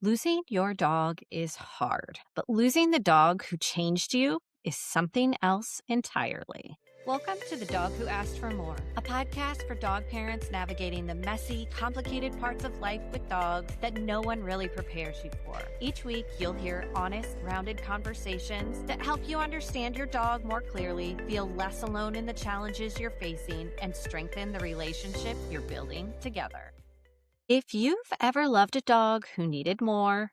Losing your dog is hard, but losing the dog who changed you is something else entirely. Welcome to The Dog Who Asked for More, a podcast for dog parents navigating the messy, complicated parts of life with dogs that no one really prepares you for. Each week, you'll hear honest, rounded conversations that help you understand your dog more clearly, feel less alone in the challenges you're facing, and strengthen the relationship you're building together. If you've ever loved a dog who needed more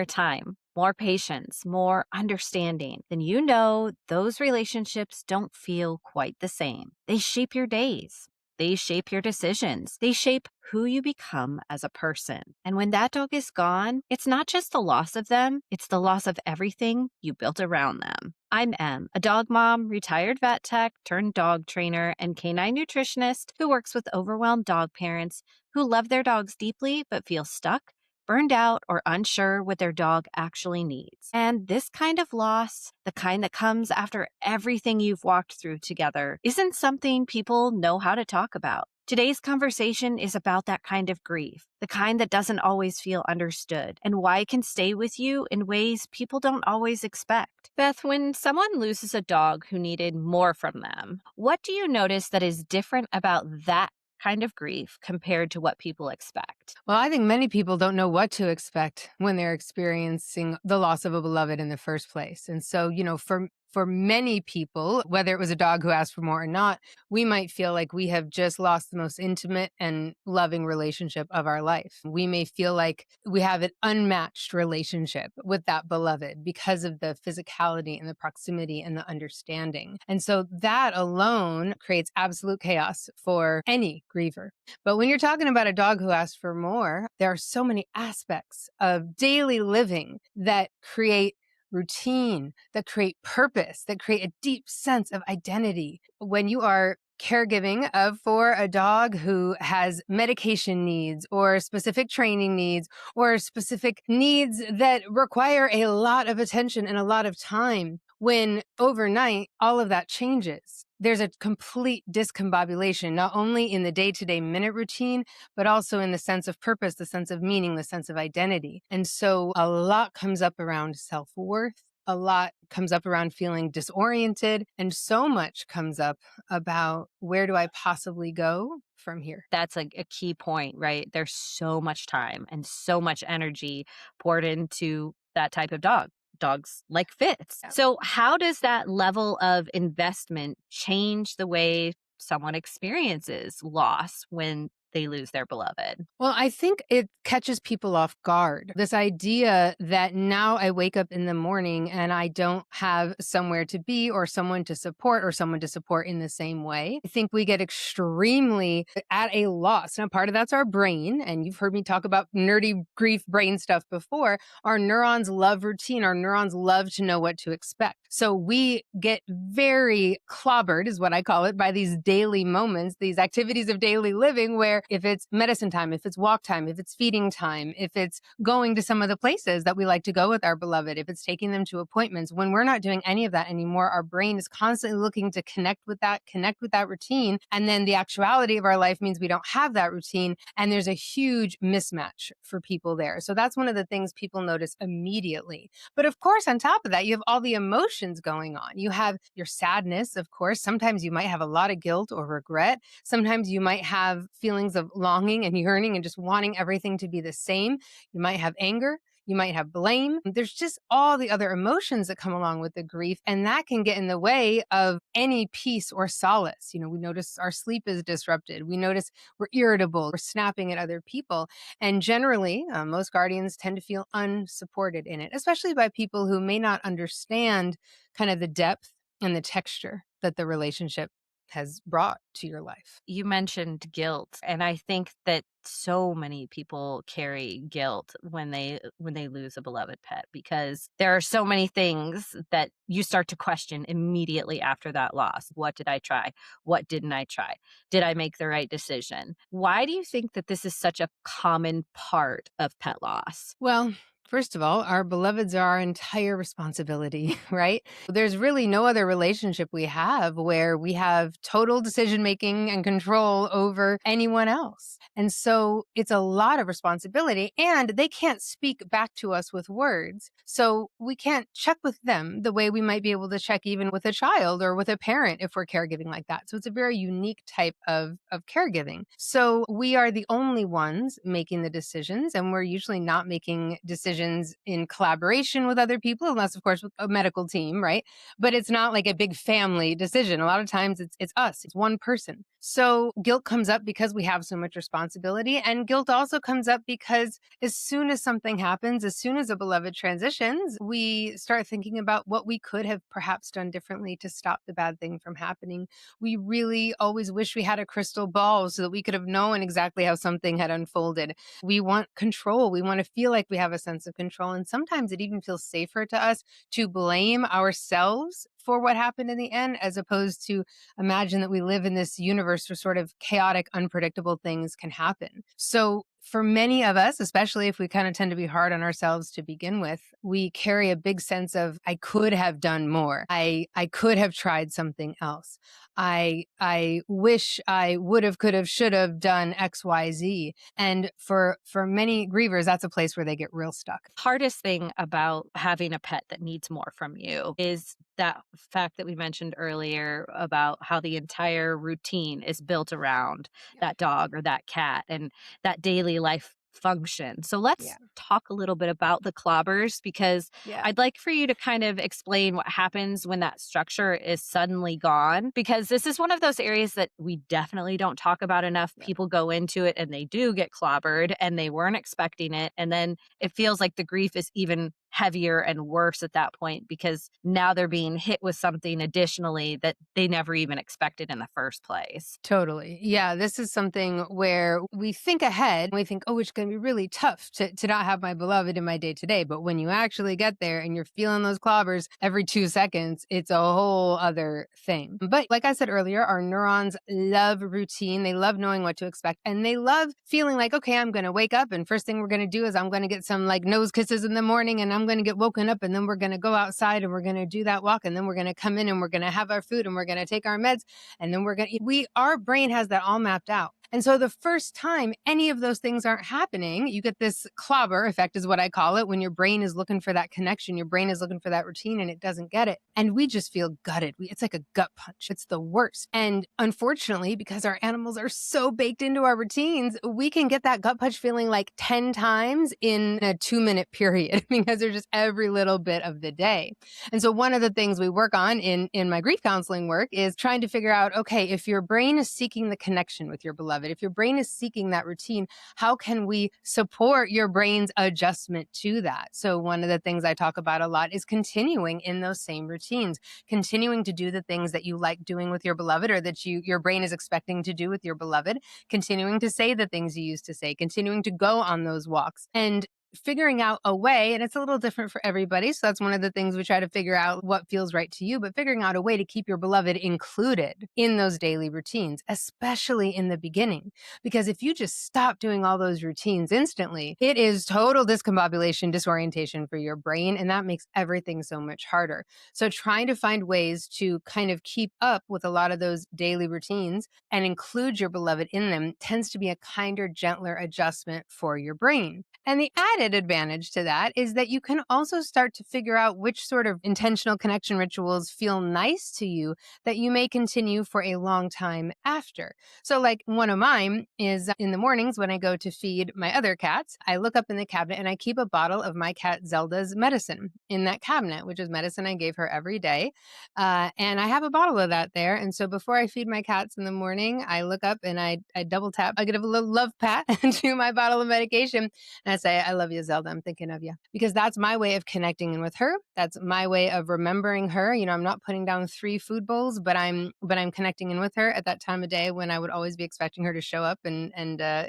time, more patience, more understanding, then you know those relationships don't feel quite the same. They shape your days. They shape your decisions. They shape who you become as a person. And when that dog is gone, it's not just the loss of them, it's the loss of everything you built around them. I'm Em, a dog mom, retired vet tech turned dog trainer, and canine nutritionist who works with overwhelmed dog parents who love their dogs deeply but feel stuck, burned out, or unsure what their dog actually needs. And this kind of loss, the kind that comes after everything you've walked through together, isn't something people know how to talk about. Today's conversation is about that kind of grief, the kind that doesn't always feel understood, and why it can stay with you in ways people don't always expect. Beth, when someone loses a dog who needed more from them, what do you notice that is different about that kind of grief compared to what people expect? Well, I think many people don't know what to expect when they're experiencing the loss of a beloved in the first place. And so, for many people, whether it was a dog who asked for more or not, we might feel like we have just lost the most intimate and loving relationship of our life. We may feel like we have an unmatched relationship with that beloved because of the physicality and the proximity and the understanding. And so that alone creates absolute chaos for any griever. But when you're talking about a dog who asked for more, there are so many aspects of daily living that create routine, that create purpose, that create a deep sense of identity. When you are caregiving for a dog who has medication needs or specific training needs or specific needs that require a lot of attention and a lot of time, when overnight all of that changes, there's a complete discombobulation, not only in the day-to-day minute routine, but also in the sense of purpose, the sense of meaning, the sense of identity. And so a lot comes up around self-worth. A lot comes up around feeling disoriented, and so much comes up about where do I possibly go from here? That's a key point, right? There's so much time and so much energy poured into that type of dog. Dogs like Fitz. Yeah. So, how does that level of investment change the way someone experiences loss when they lose their beloved? Well, I think it catches people off guard. This idea that now I wake up in the morning and I don't have somewhere to be or someone to support or someone to support in the same way. I think we get extremely at a loss. Now, part of that's our brain. And you've heard me talk about nerdy grief brain stuff before. Our neurons love routine. Our neurons love to know what to expect. So we get very clobbered, is what I call it, by these daily moments, these activities of daily living, where if it's medicine time, if it's walk time, if it's feeding time, if it's going to some of the places that we like to go with our beloved, if it's taking them to appointments, when we're not doing any of that anymore, our brain is constantly looking to connect with that routine. And then the actuality of our life means we don't have that routine. And there's a huge mismatch for people there. So that's one of the things people notice immediately. But of course, on top of that, you have all the emotions going on. You have your sadness, of course. Sometimes you might have a lot of guilt or regret. Sometimes you might have feelings of longing and yearning and just wanting everything to be the same. You might have anger. You might have blame. There's just all the other emotions that come along with the grief, and that can get in the way of any peace or solace. We notice our sleep is disrupted. We notice we're irritable, we're snapping at other people. And generally, most guardians tend to feel unsupported in it, especially by people who may not understand kind of the depth and the texture that the relationship has brought to your life. You mentioned guilt, and I think that so many people carry guilt when they lose a beloved pet, because there are so many things that you start to question immediately after that loss. What did I try? What didn't I try? Did I make the right decision? Why do you think that this is such a common part of pet loss? Well, First of all, our beloveds are our entire responsibility, right? There's really no other relationship we have where we have total decision making and control over anyone else. And so it's a lot of responsibility, and they can't speak back to us with words. So we can't check with them the way we might be able to check even with a child or with a parent if we're caregiving like that. So it's a very unique type of caregiving. So we are the only ones making the decisions, and we're usually not making decisions in collaboration with other people, unless, of course, with a medical team, right? But it's not like a big family decision. A lot of times it's us, it's one person. So guilt comes up because we have so much responsibility. And guilt also comes up because as soon as something happens, as soon as a beloved transitions, we start thinking about what we could have perhaps done differently to stop the bad thing from happening. We really always wish we had a crystal ball so that we could have known exactly how something had unfolded. We want control. We want to feel like we have a sense of control. And sometimes it even feels safer to us to blame ourselves for what happened in the end, as opposed to imagine that we live in this universe where sort of chaotic, unpredictable things can happen. So for many of us, especially if we kind of tend to be hard on ourselves to begin with, we carry a big sense of, I could have done more. I could have tried something else. I wish I would have, could have, should have done XYZ. And for many grievers, that's a place where they get real stuck. Hardest thing about having a pet that needs more from you is that fact that we mentioned earlier about how the entire routine is built around that dog or that cat and that daily life function. So let's Yeah. talk a little bit about the clobbers, because Yeah. I'd like for you to kind of explain what happens when that structure is suddenly gone, because this is one of those areas that we definitely don't talk about enough. Yeah. People go into it and they do get clobbered and they weren't expecting it. And then it feels like the grief is even heavier and worse at that point because now they're being hit with something additionally that they never even expected in the first place. Totally. Yeah. This is something where we think ahead. We think, oh, it's going to be really tough to not have my beloved in my day to day. But when you actually get there and you're feeling those clobbers every 2 seconds, it's a whole other thing. But like I said earlier, our neurons love routine. They love knowing what to expect. And they love feeling like, okay, I'm going to wake up and first thing we're going to do is I'm going to get some like nose kisses in the morning and I'm going to get woken up and then we're going to go outside and we're going to do that walk and then we're going to come in and we're going to have our food and we're going to take our meds and then our brain has that all mapped out. And so the first time any of those things aren't happening, you get this clobber effect is what I call it, when your brain is looking for that connection, your brain is looking for that routine and it doesn't get it. And we just feel gutted. It's like a gut punch. It's the worst. And unfortunately, because our animals are so baked into our routines, we can get that gut punch feeling like 10 times in a 2-minute period because they're just every little bit of the day. And so one of the things we work on in my grief counseling work is trying to figure out, okay, if your brain is seeking the connection with your beloved, if your brain is seeking that routine, how can we support your brain's adjustment to that? So one of the things I talk about a lot is continuing in those same routines, continuing to do the things that you like doing with your beloved or that your brain is expecting to do with your beloved, continuing to say the things you used to say, continuing to go on those walks, and figuring out a way, and it's a little different for everybody. So that's one of the things we try to figure out what feels right to you, but figuring out a way to keep your beloved included in those daily routines, especially in the beginning. Because if you just stop doing all those routines instantly, it is total discombobulation, disorientation for your brain, and that makes everything so much harder. So trying to find ways to kind of keep up with a lot of those daily routines and include your beloved in them tends to be a kinder, gentler adjustment for your brain. And the added advantage to that is that you can also start to figure out which sort of intentional connection rituals feel nice to you that you may continue for a long time after. So, like one of mine is in the mornings when I go to feed my other cats, I look up in the cabinet and I keep a bottle of my cat Zelda's medicine in that cabinet, which is medicine I gave her every day. And I have a bottle of that there. And so before I feed my cats in the morning, I look up and I double tap, I give a little love pat to my bottle of medication. And I say, I love you, Zelda. I'm thinking of you. Because that's my way of connecting in with her. That's my way of remembering her. You know, I'm not putting down 3 food bowls, but I'm connecting in with her at that time of day when I would always be expecting her to show up and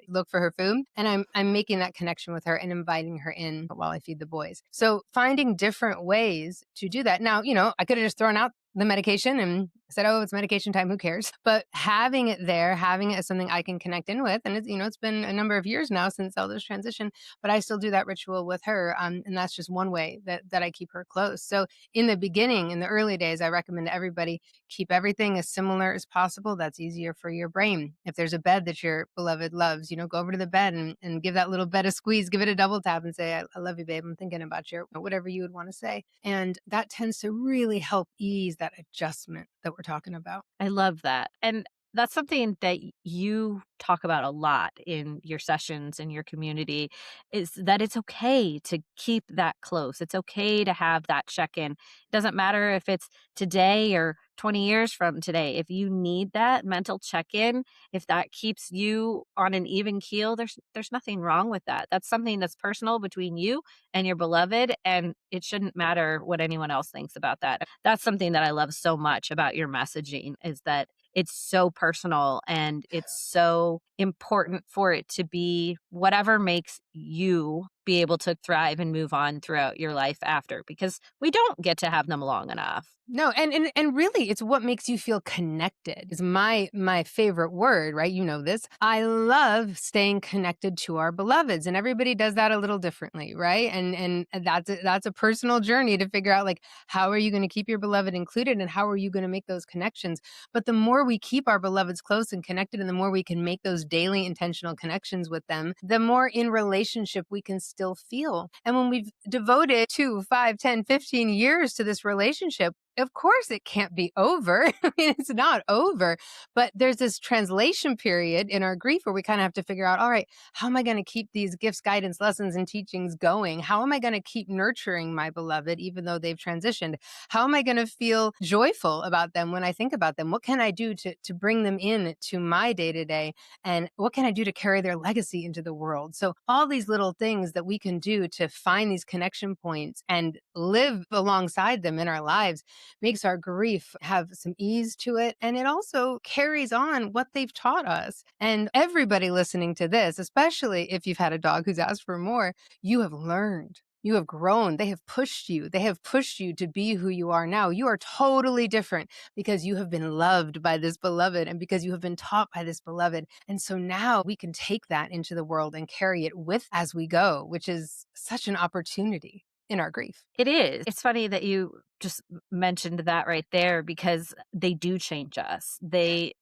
look for her food. And I'm making that connection with her and inviting her in while I feed the boys. So finding different ways to do that. Now, you know, I could have just thrown out the medication and said, "Oh, it's medication time, who cares?" But having it there, having it as something I can connect in with, and it's been a number of years now since Zelda's transition, but I still do that ritual with her, and that's just one way that I keep her close. So in the beginning, in the early days, I recommend to everybody keep everything as similar as possible. That's easier for your brain. If there's a bed that your beloved loves, go over to the bed and give that little bed a squeeze, give it a double tap and say, I love you, babe. I'm thinking about you, or whatever you would want to say. And that tends to really help ease that adjustment that we're talking about. I love that. And that's something that you talk about a lot in your sessions in your community is that it's okay to keep that close. It's okay to have that check-in. It doesn't matter if it's today or 20 years from today. If you need that mental check-in, if that keeps you on an even keel, there's nothing wrong with that. That's something that's personal between you and your beloved, and it shouldn't matter what anyone else thinks about that. That's something that I love so much about your messaging is that it's so personal and it's so important for it to be whatever makes you be able to thrive and move on throughout your life after, because we don't get to have them long enough. No, and really it's what makes you feel connected is my favorite word, right? You know this. I love staying connected to our beloveds, and everybody does that a little differently, right? And that's a personal journey to figure out, like, how are you going to keep your beloved included and how are you going to make those connections? But the more we keep our beloveds close and connected and the more we can make those daily intentional connections with them, the more in relationship we can still feel. And when we've devoted 2, 5, 10, 15 years to this relationship, of course it can't be over. I mean, it's not over, but there's this translation period in our grief where we kind of have to figure out, all right, how am I going to keep these gifts, guidance, lessons, and teachings going? How am I going to keep nurturing my beloved, even though they've transitioned? How am I going to feel joyful about them when I think about them? What can I do to bring them in to my day to day? And what can I do to carry their legacy into the world? So all these little things that we can do to find these connection points and live alongside them in our lives makes our grief have some ease to it. And it also carries on what they've taught us. And everybody listening to this, especially if you've had a dog who's asked for more, you have learned. You have grown. They have pushed you. They have pushed you to be who you are now. You are totally different because you have been loved by this beloved and because you have been taught by this beloved. And so now we can take that into the world and carry it with as we go, which is such an opportunity in our grief. It is. It's funny that you just mentioned that right there because they do change us. They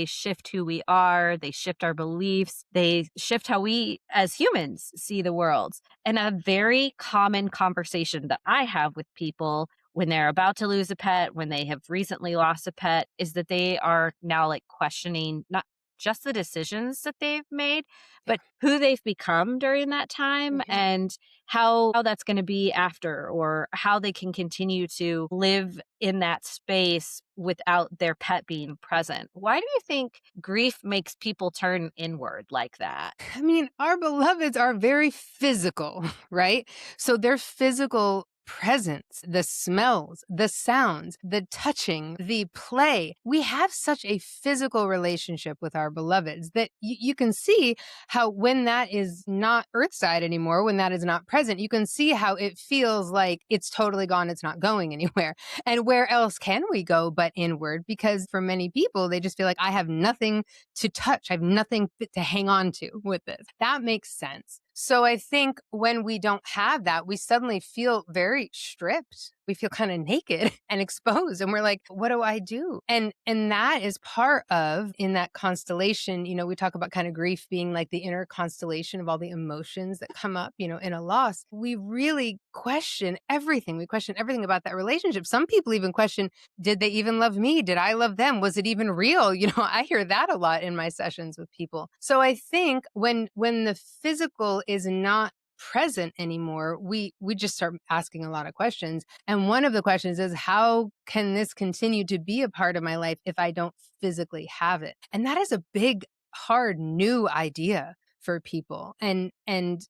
shift who we are, they shift our beliefs, they shift how we as humans see the world. And a very common conversation that I have with people when they're about to lose a pet, when they have recently lost a pet, is that they are now like questioning not just the decisions that they've made, Yeah. but who they've become during that time Mhm. and how that's going to be after, or how they can continue to live in that space without their pet being present. Why do you think grief makes people turn inward like that? I mean, our beloveds are very physical, right? So their physical presence, the smells, the sounds, the touching, the play. We have such a physical relationship with our beloveds that you can see how when that is not earthside anymore, when that is not present, you can see how it feels like it's totally gone, it's not going anywhere. And where else can we go but inward? Because for many people, they just feel like I have nothing to touch. I have nothing fit to hang on to with this. That makes sense. So I think when we don't have that, we suddenly feel very stripped. We feel kind of naked and exposed. And we're like, what do I do? And that is part of in that constellation, we talk about kind of grief being like the inner constellation of all the emotions that come up, in a loss. We really question everything. We question everything about that relationship. Some people even question, did they even love me? Did I love them? Was it even real? I hear that a lot in my sessions with people. So I think when the physical is not present anymore, we just start asking a lot of questions. And one of the questions is, how can this continue to be a part of my life if I don't physically have it? And that is a big, hard, new idea for people. And in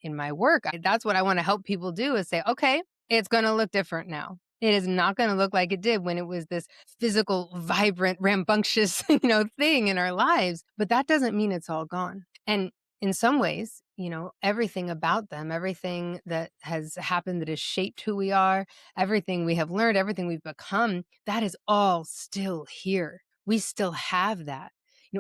my work, that's what I want to help people do is say, okay, it's going to look different now. It is not going to look like it did when it was this physical, vibrant, rambunctious, thing in our lives. But that doesn't mean it's all gone. And in some ways, everything about them, everything that has happened that has shaped who we are, everything we have learned, everything we've become, that is all still here. We still have that.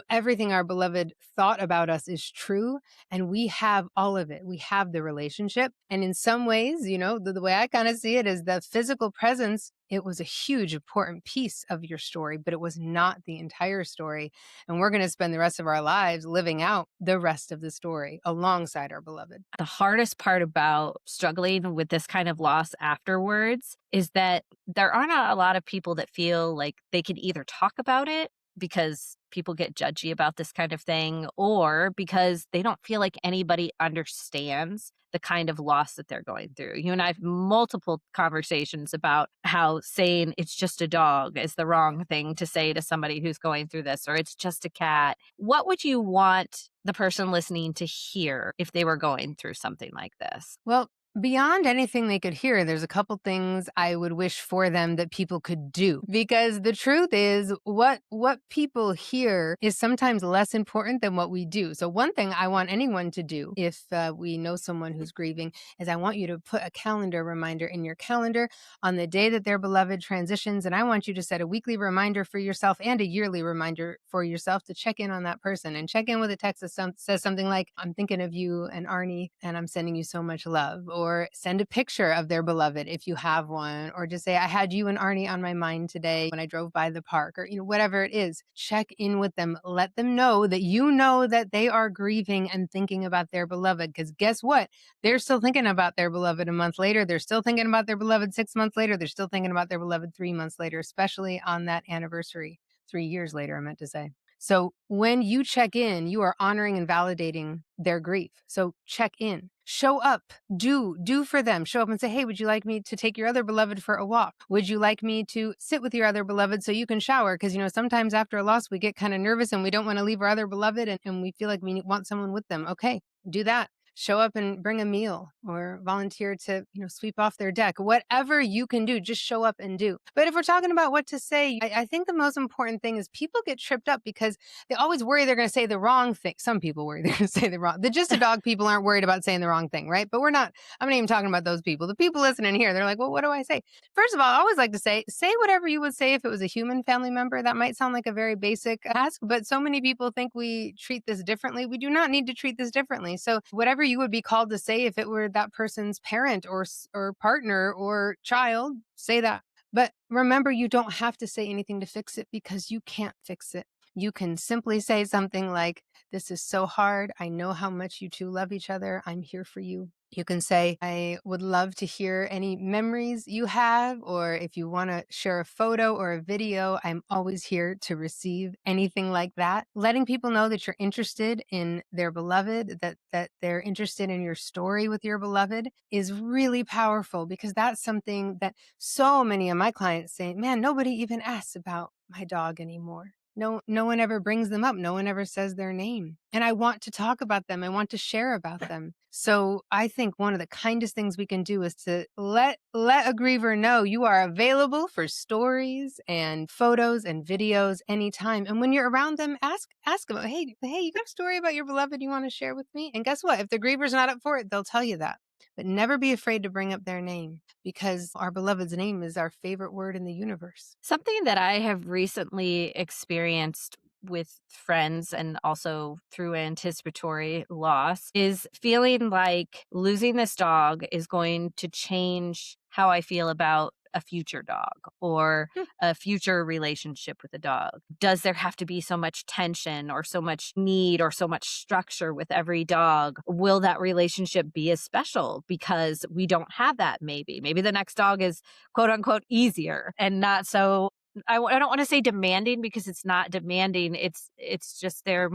Everything our beloved thought about us is true, and we have all of it. We have the relationship. And in some ways, the way I kind of see it is the physical presence. It was a huge, important piece of your story, but it was not the entire story. And we're going to spend the rest of our lives living out the rest of the story alongside our beloved. The hardest part about struggling with this kind of loss afterwards is that there are not a lot of people that feel like they can either talk about it because people get judgy about this kind of thing, or because they don't feel like anybody understands the kind of loss that they're going through. You and I have multiple conversations about how saying it's just a dog is the wrong thing to say to somebody who's going through this, or it's just a cat. What would you want the person listening to hear if they were going through something like this? Well, beyond anything they could hear, there's a couple things I would wish for them that people could do. Because the truth is, what people hear is sometimes less important than what we do. So one thing I want anyone to do, if we know someone who's grieving, is I want you to put a calendar reminder in your calendar on the day that their beloved transitions. And I want you to set a weekly reminder for yourself and a yearly reminder for yourself to check in on that person, and check in with a text that says something like, I'm thinking of you and Arnie, and I'm sending you so much love. Or send a picture of their beloved if you have one, or just say, I had you and Arnie on my mind today when I drove by the park, or whatever it is. Check in with them. Let them know that they are grieving and thinking about their beloved. Because guess what? They're still thinking about their beloved a month later. They're still thinking about their beloved 6 months later. They're still thinking about their beloved 3 months later, especially on that anniversary. 3 years later, I meant to say. So when you check in, you are honoring and validating their grief. So check in, show up, do for them. Show up and say, hey, would you like me to take your other beloved for a walk? Would you like me to sit with your other beloved so you can shower? Because, sometimes after a loss, we get kind of nervous and we don't want to leave our other beloved, and we feel like we want someone with them. Okay, do that. Show up and bring a meal, or volunteer to, sweep off their deck. Whatever you can do, just show up and do. But if we're talking about what to say, I think the most important thing is people get tripped up because they always worry they're going to say the wrong thing. Some people worry they're going to say the wrong. The just a dog people aren't worried about saying the wrong thing, right? But I'm not even talking about those people. The people listening here, they're like, well, what do I say? First of all, I always like to say whatever you would say if it was a human family member. That might sound like a very basic ask, but so many people think we treat this differently. We do not need to treat this differently. So whatever you would be called to say if it were that person's parent or partner or child, say that. But remember, you don't have to say anything to fix it, because you can't fix it. You can simply say something like, this is so hard. I know how much you two love each other. I'm here for you. You can say, I would love to hear any memories you have, or if you want to share a photo or a video, I'm always here to receive anything like that. Letting people know that you're interested in their beloved, that they're interested in your story with your beloved, is really powerful, because that's something that so many of my clients say, man, nobody even asks about my dog anymore. No one ever brings them up. No one ever says their name. And I want to talk about them. I want to share about them. So I think one of the kindest things we can do is to let a griever know you are available for stories and photos and videos anytime. And when you're around them, ask them, hey, you got a story about your beloved you want to share with me? And guess what? If the griever's not up for it, they'll tell you that. But never be afraid to bring up their name, because our beloved's name is our favorite word in the universe. Something that I have recently experienced with friends, and also through anticipatory loss, is feeling like losing this dog is going to change how I feel about a future dog or a future relationship with a dog. Does there have to be so much tension or so much need or so much structure with every dog? Will that relationship be as special because we don't have that? Maybe the next dog is quote unquote easier and not so, I don't want to say demanding, because it's not demanding. It's just they're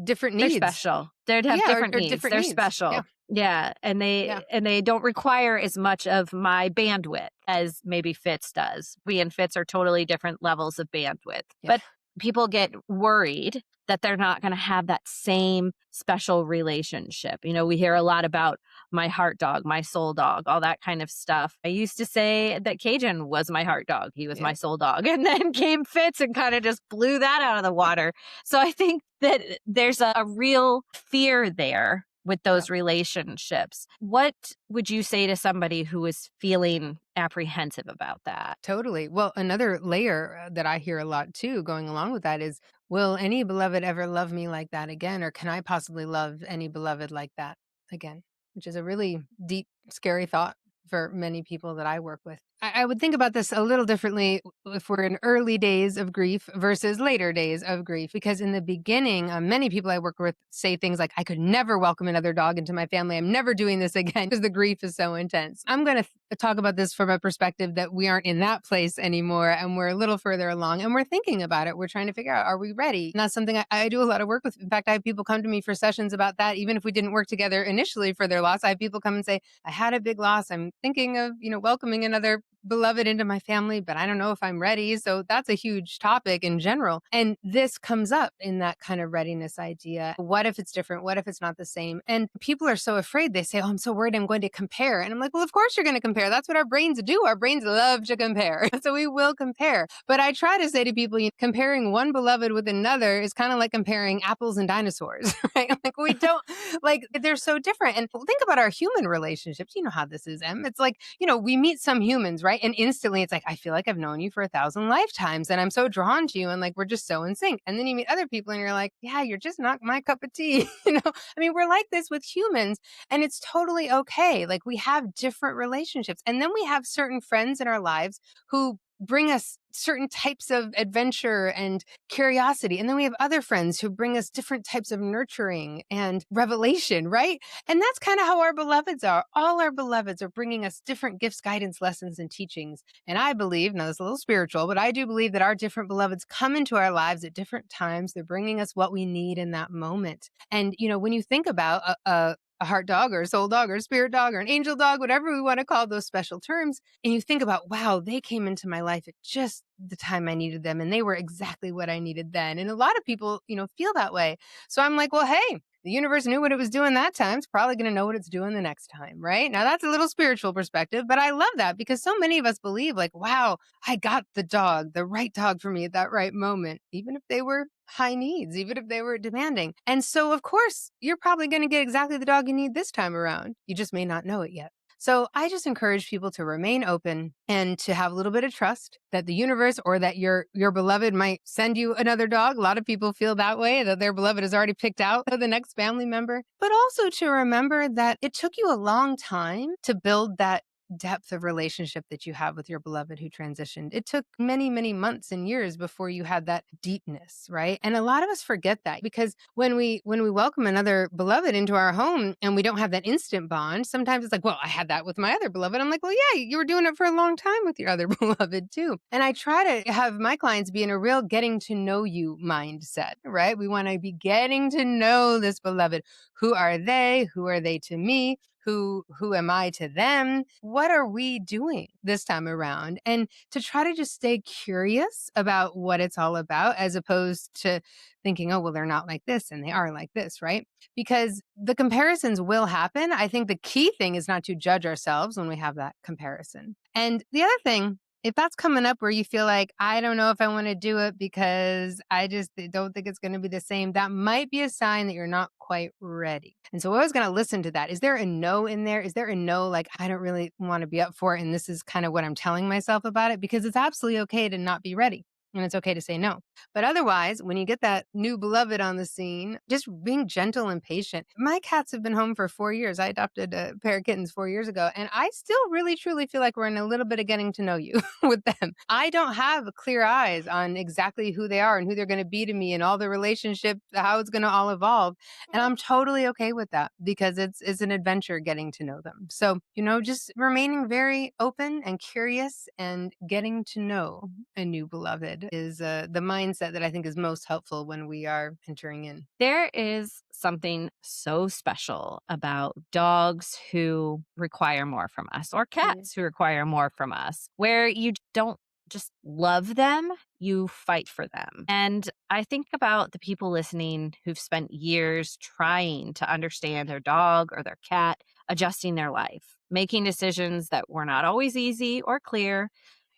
Different they're needs. special. They'd have Yeah, different or needs. different They're needs. special. Yeah. And Yeah. they don't require as much of my bandwidth as maybe Fitz does. We and Fitz are totally different levels of bandwidth. Yeah. But people get worried that they're not going to have that same special relationship. We hear a lot about my heart dog, my soul dog, all that kind of stuff. I used to say that Cajun was my heart dog. He was my soul dog. And then came Fitz and kind of just blew that out of the water. So I think that there's a real fear there with those relationships. What would you say to somebody who is feeling apprehensive about that? Totally. Well, another layer that I hear a lot too, going along with that, is will any beloved ever love me like that again? Or can I possibly love any beloved like that again? Which is a really deep, scary thought for many people that I work with. I would think about this a little differently if we're in early days of grief versus later days of grief, because in the beginning, many people I work with say things like, I could never welcome another dog into my family. I'm never doing this again because the grief is so intense. I'm going to talk about this from a perspective that we aren't in that place anymore and we're a little further along and we're thinking about it. We're trying to figure out, are we ready? And that's something I do a lot of work with. In fact, I have people come to me for sessions about that. Even if we didn't work together initially for their loss, I have people come and say, I had a big loss. I'm thinking of, welcoming another beloved into my family, but I don't know if I'm ready. So that's a huge topic in general. And this comes up in that kind of readiness idea. What if it's different? What if it's not the same? And people are so afraid. They say, oh, I'm so worried I'm going to compare. And I'm like, well, of course you're going to compare. That's what our brains do. Our brains love to compare. So we will compare. But I try to say to people, comparing one beloved with another is kind of like comparing apples and dinosaurs, right? Like we don't, like they're so different. And think about our human relationships. You know how this is, Em. It's like, we meet some humans, right? And instantly it's like, I feel like I've known you for 1,000 lifetimes and I'm so drawn to you and like, we're just so in sync. And then you meet other people and you're like, yeah, you're just not my cup of tea. I mean, we're like this with humans and it's totally okay. Like we have different relationships. And then we have certain friends in our lives who bring us certain types of adventure and curiosity. And then we have other friends who bring us different types of nurturing and revelation, right? And that's kind of how our beloveds are. All our beloveds are bringing us different gifts, guidance, lessons, and teachings. And I believe, now it's a little spiritual, but I do believe that our different beloveds come into our lives at different times. They're bringing us what we need in that moment. And, when you think about a heart dog or a soul dog or a spirit dog or an angel dog, whatever we want to call those special terms. And you think about, wow, they came into my life at just the time I needed them and they were exactly what I needed then. And a lot of people, feel that way. So I'm like, well, hey, the universe knew what it was doing that time. It's probably going to know what it's doing the next time, right? Now that's a little spiritual perspective, but I love that because so many of us believe like, wow, I got the right dog for me at that right moment, even if they were high needs, even if they were demanding. And so, of course, you're probably going to get exactly the dog you need this time around. You just may not know it yet. So I just encourage people to remain open and to have a little bit of trust that the universe or that your beloved might send you another dog. A lot of people feel that way, that their beloved has already picked out the next family member. But also to remember that it took you a long time to build that depth of relationship that you have with your beloved who transitioned. It took many, many months and years before you had that deepness, right? And a lot of us forget that because when we welcome another beloved into our home and we don't have that instant bond, sometimes it's like, well, I had that with my other beloved. I'm like, well, yeah, you were doing it for a long time with your other beloved too. And I try to have my clients be in a real getting to know you mindset, right? We want to be getting to know this beloved. Who are they? Who are they to me? Who am I to them? What are we doing this time around? And to try to just stay curious about what it's all about as opposed to thinking, oh, well, they're not like this and they are like this, right? Because the comparisons will happen. I think the key thing is not to judge ourselves when we have that comparison. And the other thing, if that's coming up where you feel like, I don't know if I want to do it because I just don't think it's going to be the same, that might be a sign that you're not quite ready. And so I was going to listen to that. Is there a no in there? Is there a no, like, I don't really want to be up for it? And this is kind of what I'm telling myself about it because it's absolutely okay to not be ready. And it's okay to say no. But otherwise, when you get that new beloved on the scene, just being gentle and patient. My cats have been home for 4 years. I adopted a pair of kittens 4 years ago, and I still really, truly feel like we're in a little bit of getting to know you with them. I don't have clear eyes on exactly who they are and who they're going to be to me and all the relationships, how it's going to all evolve. And I'm totally okay with that because it's an adventure getting to know them. So, just remaining very open and curious and getting to know a new beloved is the mindset that I think is most helpful when we are entering in. There is something so special about dogs who require more from us or cats who require more from us, where you don't just love them, you fight for them. And I think about the people listening who've spent years trying to understand their dog or their cat, adjusting their life, making decisions that were not always easy or clear.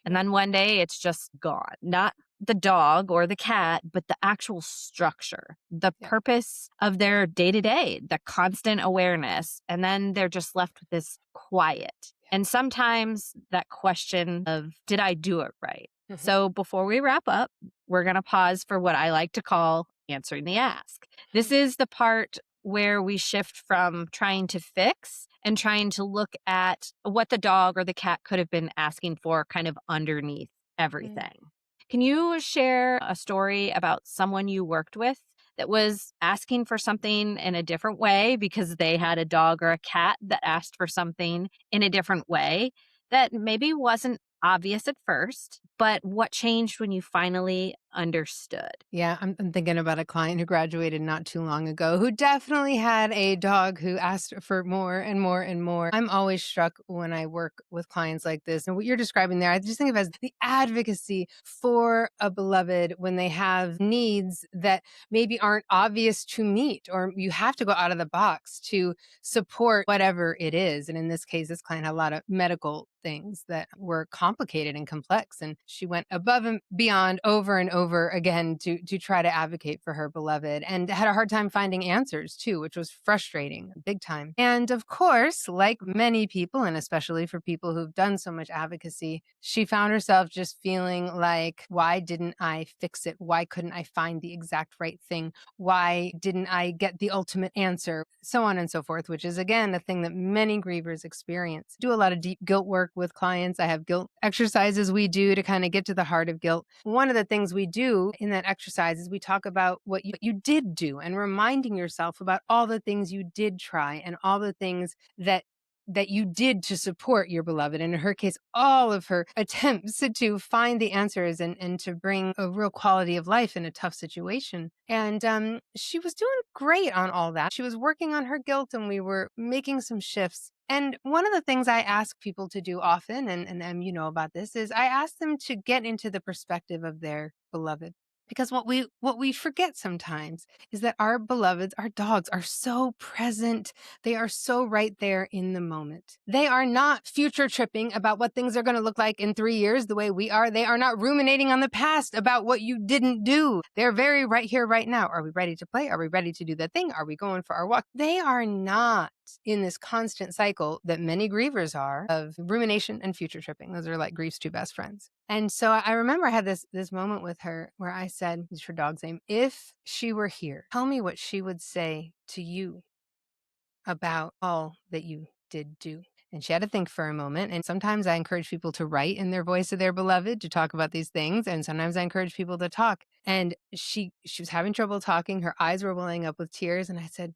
And then one day it's just gone. Not the dog or the cat, but the actual structure, the Yeah. purpose of their day to day, the constant awareness. And then they're just left with this quiet. And sometimes that question of, did I do it right? Mhm. So before we wrap up, we're going to pause for what I like to call answering the ask. This is the part where we shift from trying to fix and trying to look at what the dog or the cat could have been asking for kind of underneath Mm. everything. Can you share a story about someone you worked with that was asking for something in a different way because they had a dog or a cat that asked for something in a different way that maybe wasn't obvious at first, but what changed when you finally understood? Yeah, I'm thinking about a client who graduated not too long ago who definitely had a dog who asked for more and more and more. I'm always struck when I work with clients like this. And what you're describing there, I just think of as the advocacy for a beloved when they have needs that maybe aren't obvious to meet, or you have to go out of the box to support whatever it is. And in this case, this client had a lot of medical things that were complicated and complex. And she went above and beyond over and over again to try to advocate for her beloved and had a hard time finding answers too, which was frustrating big time. And of course, like many people, and especially for people who've done so much advocacy, she found herself just feeling like, why didn't I fix it? Why couldn't I find the exact right thing? Why didn't I get the ultimate answer? So on and so forth, which is again a thing that many grievers experience. Do a lot of deep guilt work with clients. I have guilt exercises we do to kind of get to the heart of guilt. One of the things we do in that exercise is we talk about what you did do and reminding yourself about all the things you did try and all the things that you did to support your beloved. And in her case, all of her attempts to find the answers and to bring a real quality of life in a tough situation. And she was doing great on all that. She was working on her guilt and we were making some shifts. And one of the things I ask people to do often, and you know about this, is I ask them to get into the perspective of their beloved. Because what we forget sometimes is that our beloveds, our dogs, are so present. They are so right there in the moment. They are not future tripping about what things are going to look like in 3 years the way we are. They are not ruminating on the past about what you didn't do. They're very right here, right now. Are we ready to play? Are we ready to do that thing? Are we going for our walk? They are not in this constant cycle that many grievers are of rumination and future tripping. Those are like grief's two best friends. And so I remember I had this moment with her where I said, it's her dog's name, if she were here, tell me what she would say to you about all that you did do. And she had to think for a moment. And sometimes I encourage people to write in their voice of their beloved to talk about these things. And sometimes I encourage people to talk. And she was having trouble talking. Her eyes were welling up with tears. And I said,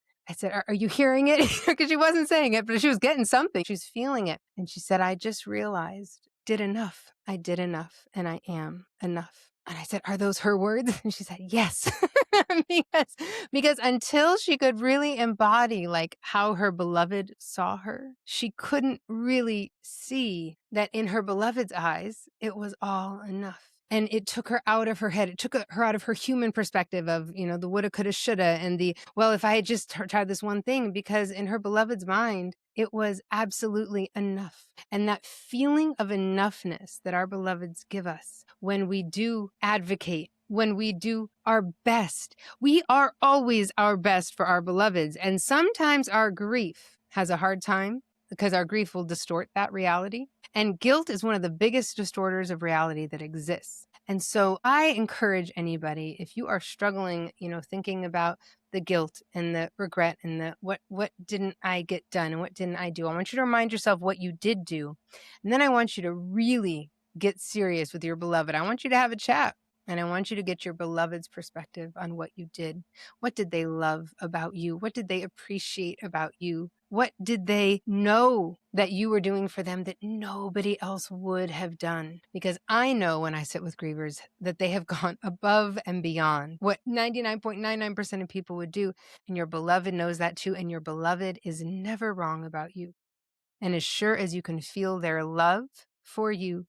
are you hearing it? Because she wasn't saying it, but she was getting something. She was feeling it. And she said, I just realized, did enough. I did enough. And I am enough. And I said, are those her words? And she said, yes. because, because until she could really embody like how her beloved saw her, she couldn't really see that in her beloved's eyes, it was all enough. And it took her out of her head. It took her out of her human perspective of, the woulda, coulda, shoulda, and the, well, if I had just tried this one thing, because in her beloved's mind, it was absolutely enough. And that feeling of enoughness that our beloveds give us when we do advocate, when we do our best, we are always our best for our beloveds. And sometimes our grief has a hard time because our grief will distort that reality. And guilt is one of the biggest distorters of reality that exists. And so I encourage anybody, if you are struggling, thinking about the guilt and the regret and the what didn't I get done and what didn't I do, I want you to remind yourself what you did do. And then I want you to really get serious with your beloved. I want you to have a chat. And I want you to get your beloved's perspective on what you did. What did they love about you? What did they appreciate about you? What did they know that you were doing for them that nobody else would have done? Because I know when I sit with grievers that they have gone above and beyond what 99.99% of people would do. And your beloved knows that too. And your beloved is never wrong about you. And as sure as you can feel their love for you,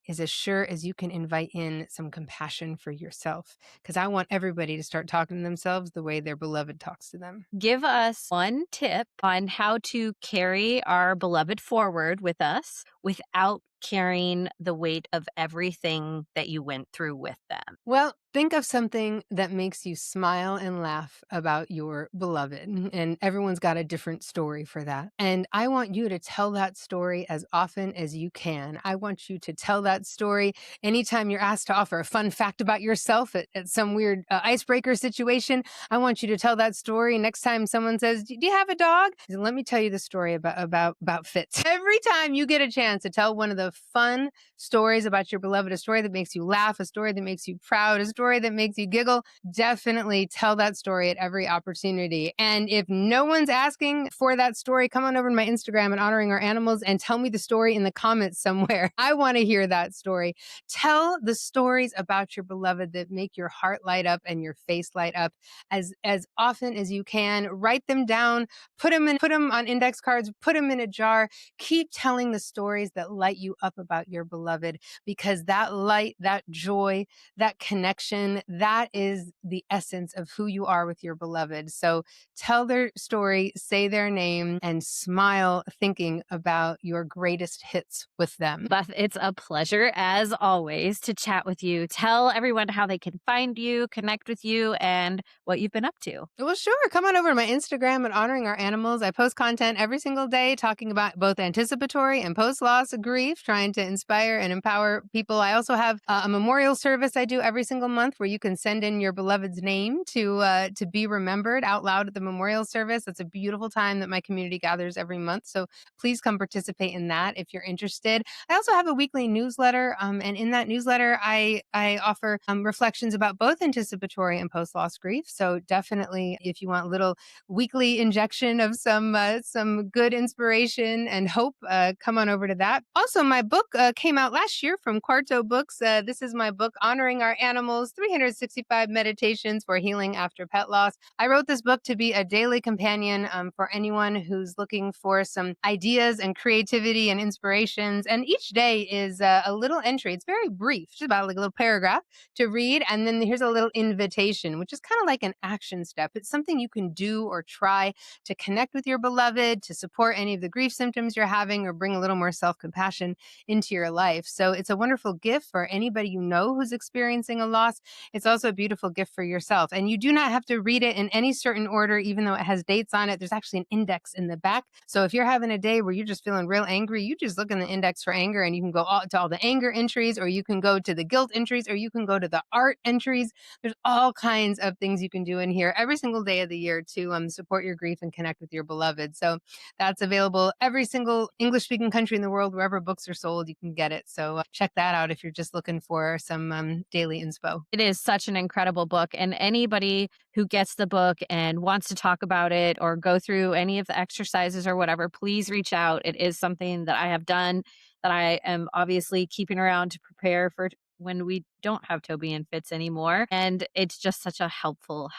is as sure as you can invite in some compassion for yourself. Because I want everybody to start talking to themselves the way their beloved talks to them. Give us one tip on how to carry our beloved forward with us without carrying the weight of everything that you went through with them? Well, think of something that makes you smile and laugh about your beloved. And everyone's got a different story for that. And I want you to tell that story as often as you can. I want you to tell that story anytime you're asked to offer a fun fact about yourself at some weird icebreaker situation. I want you to tell that story next time someone says, "Do you have a dog?" Let me tell you the story about Fitz. Every time you get a chance to tell one of the fun stories about your beloved, a story that makes you laugh, a story that makes you proud, a story that makes you giggle, definitely tell that story at every opportunity. And if no one's asking for that story, come on over to my Instagram at Honoring Our Animals and tell me the story in the comments somewhere. I want to hear that story. Tell the stories about your beloved that make your heart light up and your face light up as often as you can. Write them down, put them on index cards, put them in a jar. Keep telling the stories that light you up about your beloved, because that light, that joy, that connection, that is the essence of who you are with your beloved. So tell their story, say their name, and smile thinking about your greatest hits with them. Beth, it's a pleasure as always to chat with you. Tell everyone how they can find you, connect with you, and what you've been up to. Well, sure. Come on over to my Instagram at Honoring Our Animals. I post content every single day talking about both anticipatory and post loss grief, trying to inspire and empower people. I also have a memorial service I do every single month where you can send in your beloved's name to be remembered out loud at the memorial service. It's a beautiful time that my community gathers every month. So please come participate in that if you're interested. I also have a weekly newsletter, and in that newsletter, I offer reflections about both anticipatory and post loss grief. So definitely, if you want a little weekly injection of some good inspiration and hope, come on over to that. Also, my book came out last year from Quarto Books. This is my book, Honoring Our Animals: 365 Meditations for Healing After Pet Loss. I wrote this book to be a daily companion for anyone who's looking for some ideas and creativity and inspirations. And each day is a little entry. It's very brief, just about like a little paragraph to read. And then here's a little invitation, which is kind of like an action step. It's something you can do or try to connect with your beloved, to support any of the grief symptoms you're having, or bring a little more self compassion into your life. So it's a wonderful gift for anybody you know who's experiencing a loss. It's also a beautiful gift for yourself. And you do not have to read it in any certain order, even though it has dates on it. There's actually an index in the back. So if you're having a day where you're just feeling real angry, you just look in the index for anger and you can go to all the anger entries, or you can go to the guilt entries, or you can go to the art entries. There's all kinds of things you can do in here every single day of the year to support your grief and connect with your beloved. So that's available every single English speaking country in the world. Wherever books are sold, you can get it. So check that out if you're just looking for some daily inspo. It is such an incredible book. And anybody who gets the book and wants to talk about it or go through any of the exercises or whatever, please reach out. It is something that I have done, that I am obviously keeping around to prepare for when we don't have Toby and Fitz anymore. And it's just such a helpful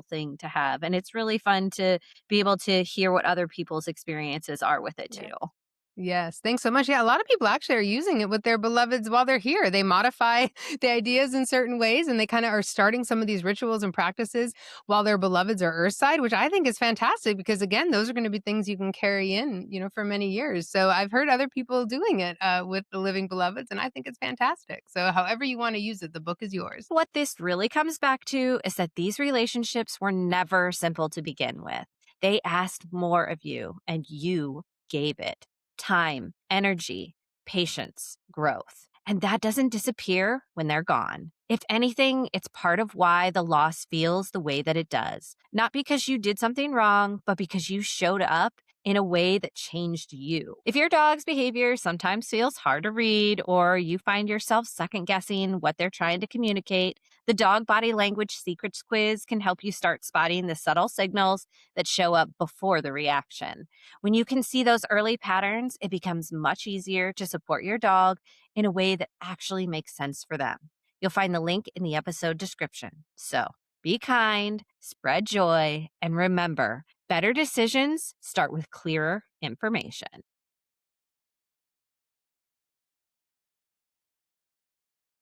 thing to have. And it's really fun to be able to hear what other people's experiences are with it too. Yes, thanks so much. Yeah, a lot of people actually are using it with their beloveds while they're here. They modify the ideas in certain ways, and they kind of are starting some of these rituals and practices while their beloveds are earthside, which I think is fantastic because, again, those are going to be things you can carry in, for many years. So I've heard other people doing it with the living beloveds, and I think it's fantastic. So however you want to use it, the book is yours. What this really comes back to is that these relationships were never simple to begin with. They asked more of you, and you gave it time, energy, patience, growth. And that doesn't disappear when they're gone. If anything, it's part of why the loss feels the way that it does. Not because you did something wrong, but because you showed up in a way that changed you. If your dog's behavior sometimes feels hard to read, or you find yourself second guessing what they're trying to communicate, the Dog Body Language Secrets Quiz can help you start spotting the subtle signals that show up before the reaction. When you can see those early patterns, it becomes much easier to support your dog in a way that actually makes sense for them. You'll find the link in the episode description. So be kind, spread joy, and remember, better decisions start with clearer information.